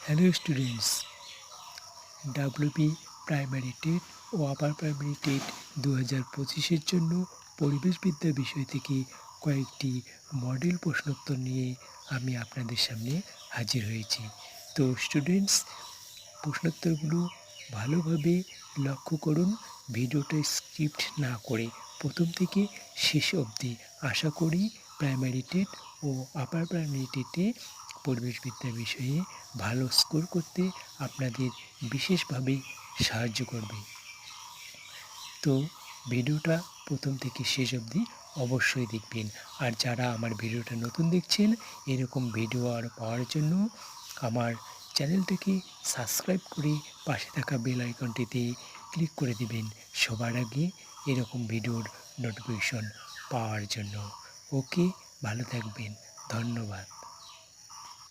Hello students, WB primary TET ও upper primary TET 2025-এর জন্য পরিবেশবিদ্যা বিষয় থেকে কয়েকটি মডেল প্রশ্নোত্তর নিয়ে আমি আপনাদের সামনে হাজির হয়েছি। তো স্টুডেন্টস, প্রশ্নোত্তরগুলো ভালোভাবে লক্ষ্য করুন, ভিডিওটা স্ক্রিপ্ট না করে প্রথম থেকে শেষ অবধি। আশা করি প্রাইমারি টেট ও আপার প্রাইমারি টেটে পরিবেশবিদ্যা বিষয়ে ভালো স্কোর করতে আপনাদের বিশেষভাবে সাহায্য করবে। তো ভিডিওটা প্রথম থেকে শেষ অবধি অবশ্যই দেখবেন। আর যারা আমার ভিডিওটা নতুন দেখছেন, এরকম ভিডিও আর পাওয়ার জন্য আমার চ্যানেলটাকে সাবস্ক্রাইব করে পাশে থাকা বেল আইকনটিতে ক্লিক করে দিবেন সবার আগে এরকম ভিডিওর নোটিফিকেশন পাওয়ার জন্য। ওকে, ভালো থাকবেন, ধন্যবাদ।